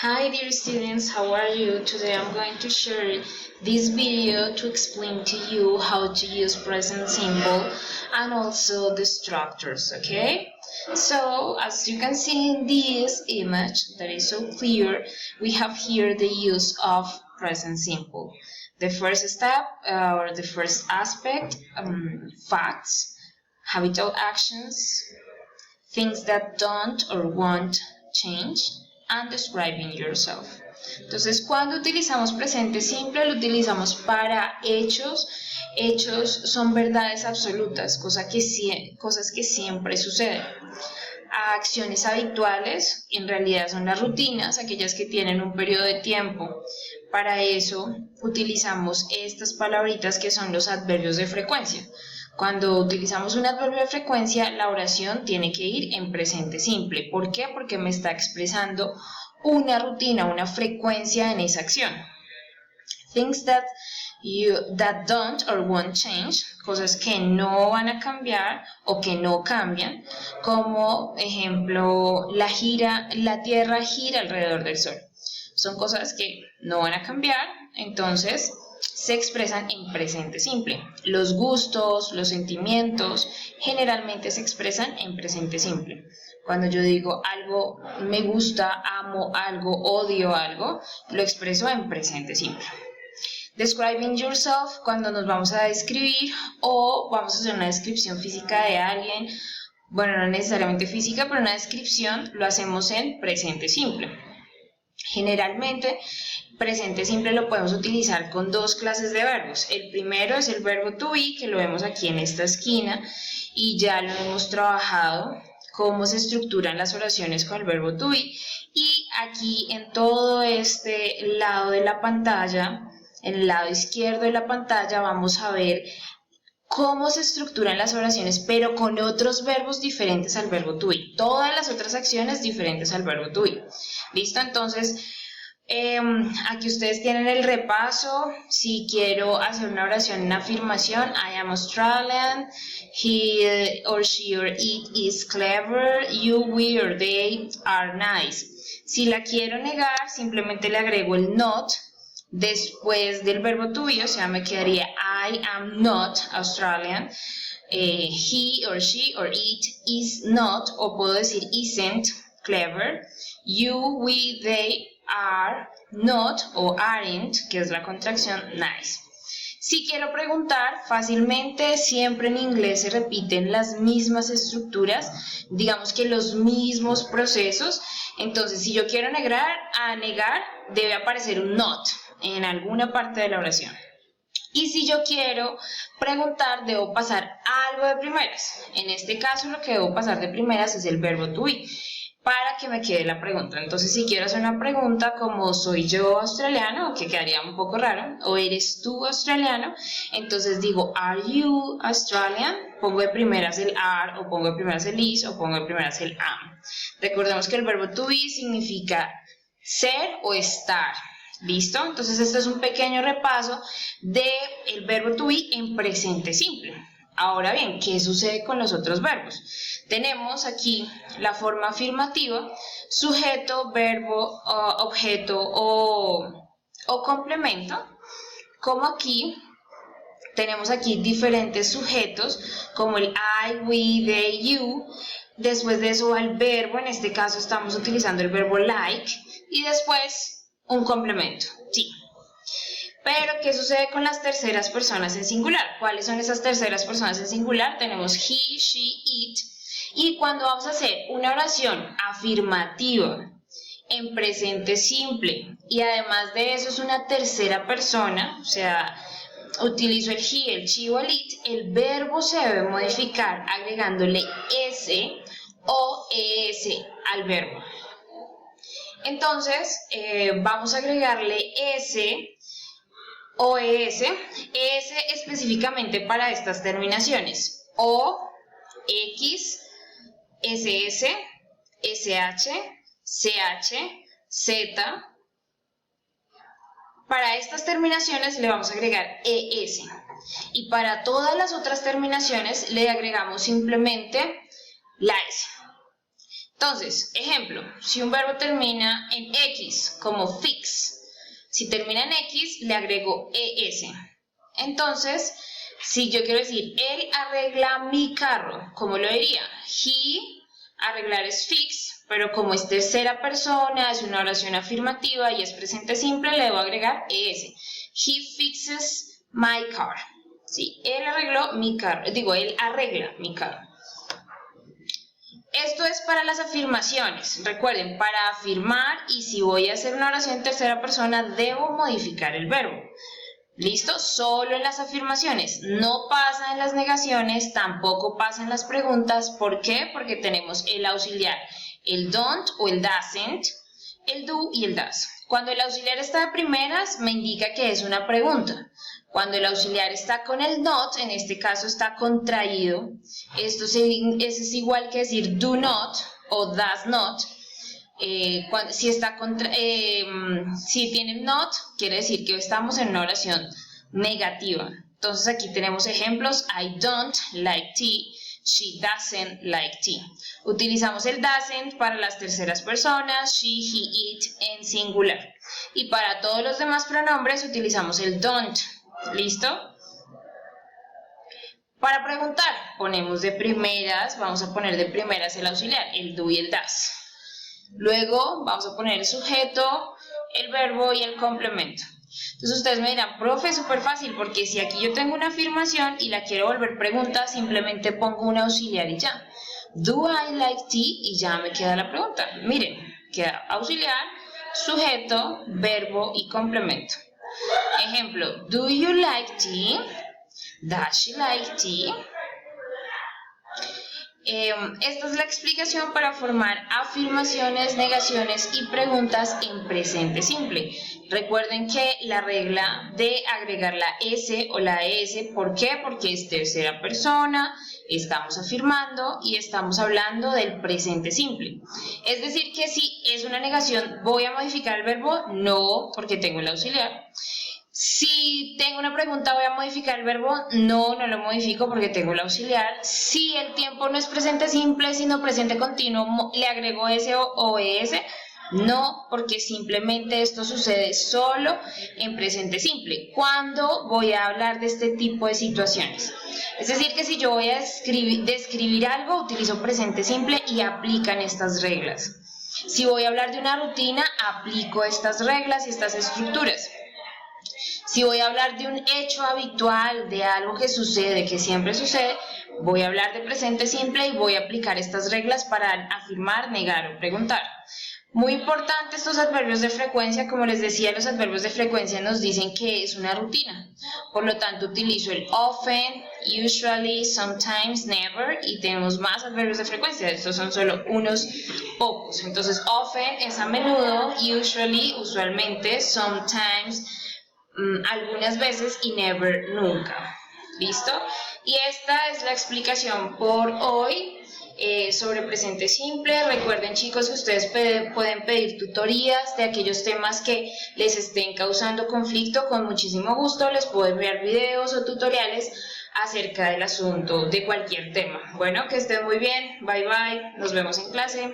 Hi dear students, how are you? Today I'm going to share this video to explain to you how to use present simple and also the structures, okay? So as you can see in this image that is so clear, we have here the use of present simple. The first step or the first aspect, facts, habitual actions, things that don't or won't change, and describing yourself. Entonces, cuando utilizamos presente simple, lo utilizamos para hechos. Hechos son verdades absolutas, cosas que siempre suceden. Acciones habituales, en realidad son las rutinas, aquellas que tienen un periodo de tiempo. Para eso utilizamos estas palabritas que son los adverbios de frecuencia. Cuando utilizamos un adverbio de frecuencia, la oración tiene que ir en presente simple. ¿Por qué? Porque me está expresando una rutina, una frecuencia en esa acción. Things that don't or won't change, cosas que no van a cambiar o que no cambian, como ejemplo, la Tierra gira alrededor del Sol. Son cosas que no van a cambiar, entonces se expresan en presente simple. Los gustos, los sentimientos, generalmente se expresan en presente simple. Cuando yo digo algo me gusta, amo algo, odio algo, lo expreso en presente simple. Describing yourself, cuando nos vamos a describir o vamos a hacer una descripción física de alguien, bueno, no necesariamente física, pero una descripción lo hacemos en presente simple. Generalmente, presente simple lo podemos utilizar con dos clases de verbos. El primero es el verbo to be, que lo vemos aquí en esta esquina, y ya lo hemos trabajado, cómo se estructuran las oraciones con el verbo to be. Y aquí en todo este lado de la pantalla, en el lado izquierdo de la pantalla, vamos a ver cómo se estructuran las oraciones, pero con otros verbos diferentes al verbo to be. Todas las otras acciones diferentes al verbo to be. ¿Listo? Entonces, aquí ustedes tienen el repaso. Si quiero hacer una oración en afirmación, I am Australian, he or she or it is clever, you, we or they are nice. Si la quiero negar, simplemente le agrego el not después del verbo to be, o sea, me quedaría I am not Australian, he or she or it is not, o puedo decir isn't clever, you, we, they are not o aren't, que es la contracción nice. Si quiero preguntar, fácilmente siempre en inglés se repiten las mismas estructuras, digamos que los mismos procesos. Entonces, si yo quiero negar, debe aparecer un not en alguna parte de la oración. Y si yo quiero preguntar, debo pasar algo de primeras. En este caso, lo que debo pasar de primeras es el verbo to be, para que me quede la pregunta. Entonces, si quiero hacer una pregunta como ¿soy yo australiano? Que quedaría un poco raro. ¿O eres tú australiano? Entonces digo ¿Are you Australian? Pongo de primeras el are, o pongo de primeras el is, o pongo de primeras el am. Recordemos que el verbo to be significa ser o estar. ¿Listo? Entonces, este es un pequeño repaso del verbo to be en presente simple. Ahora bien, ¿qué sucede con los otros verbos? Tenemos aquí la forma afirmativa, sujeto, verbo, objeto o complemento. Como aquí, tenemos aquí diferentes sujetos, como el I, we, they, you. Después de eso va el verbo, en este caso estamos utilizando el verbo like. Y después, un complemento, sí. Pero, ¿qué sucede con las terceras personas en singular? ¿Cuáles son esas terceras personas en singular? Tenemos he, she, it. Y cuando vamos a hacer una oración afirmativa en presente simple, y además de eso es una tercera persona, o sea, utilizo el he, el she o el it, el verbo se debe modificar agregándole s o es al verbo. Entonces, vamos a agregarle s o es específicamente para estas terminaciones: o, x, ss, sh, ch, z. Para estas terminaciones le vamos a agregar es, y para todas las otras terminaciones le agregamos simplemente la s. Entonces, ejemplo, si un verbo termina en X, como fix, si termina en X, le agrego ES. Entonces, si yo quiero decir, él arregla mi carro, ¿cómo lo diría? He, arreglar es fix, pero como es tercera persona, es una oración afirmativa y es presente simple, le debo agregar ES. He fixes my car. Sí, él arregló mi carro, él arregla mi carro. Esto es para las afirmaciones. Recuerden, para afirmar y si voy a hacer una oración en tercera persona, debo modificar el verbo. ¿Listo? Solo en las afirmaciones. No pasa en las negaciones, tampoco pasa en las preguntas. ¿Por qué? Porque tenemos el auxiliar, el don't o el doesn't, el do y el does. Cuando el auxiliar está de primeras, me indica que es una pregunta. Cuando el auxiliar está con el not, en este caso está contraído, esto es igual que decir do not o does not. Si tiene not, quiere decir que estamos en una oración negativa. Entonces aquí tenemos ejemplos: I don't like tea, she doesn't like tea. Utilizamos el doesn't para las terceras personas, she, he, it en singular. Y para todos los demás pronombres utilizamos el don't. ¿Listo? Para preguntar, ponemos de primeras, vamos a poner de primeras el auxiliar, el do y el does. Luego vamos a poner el sujeto, el verbo y el complemento. Entonces ustedes me dirán, profe, es súper fácil, porque si aquí yo tengo una afirmación y la quiero volver pregunta, simplemente pongo un auxiliar y ya. Do I like tea? Y ya me queda la pregunta. Miren, queda auxiliar, sujeto, verbo y complemento. Ejemplo, do you like tea? Does she like tea? Esta es la explicación para formar afirmaciones, negaciones y preguntas en presente simple. Recuerden que la regla de agregar la S o la ES, ¿por qué? Porque es tercera persona, estamos afirmando y estamos hablando del presente simple. Es decir, que si es una negación, ¿voy a modificar el verbo? No, porque tengo el auxiliar. Si tengo una pregunta, ¿voy a modificar el verbo? No, no lo modifico porque tengo el auxiliar. Si el tiempo no es presente simple, sino presente continuo, ¿le agrego S o ES? No, porque simplemente esto sucede solo en presente simple. ¿Cuándo voy a hablar de este tipo de situaciones? Es decir, que si yo voy a describir algo, utilizo presente simple y aplican estas reglas. Si voy a hablar de una rutina, aplico estas reglas y estas estructuras. Si voy a hablar de un hecho habitual, de algo que sucede, que siempre sucede, voy a hablar de presente simple y voy a aplicar estas reglas para afirmar, negar o preguntar. Muy importante estos adverbios de frecuencia. Como les decía, los adverbios de frecuencia nos dicen que es una rutina. Por lo tanto, utilizo el often, usually, sometimes, never, y tenemos más adverbios de frecuencia. Estos son solo unos pocos. Entonces, often es a menudo, usually, usualmente, sometimes, algunas veces, y never, nunca. ¿Listo? Y esta es la explicación por hoy sobre presente simple. Recuerden, chicos, que ustedes pueden pedir tutorías de aquellos temas que les estén causando conflicto. Con muchísimo gusto les puedo enviar videos o tutoriales acerca del asunto de cualquier tema. Bueno, que estén muy bien. Bye bye. Nos vemos en clase.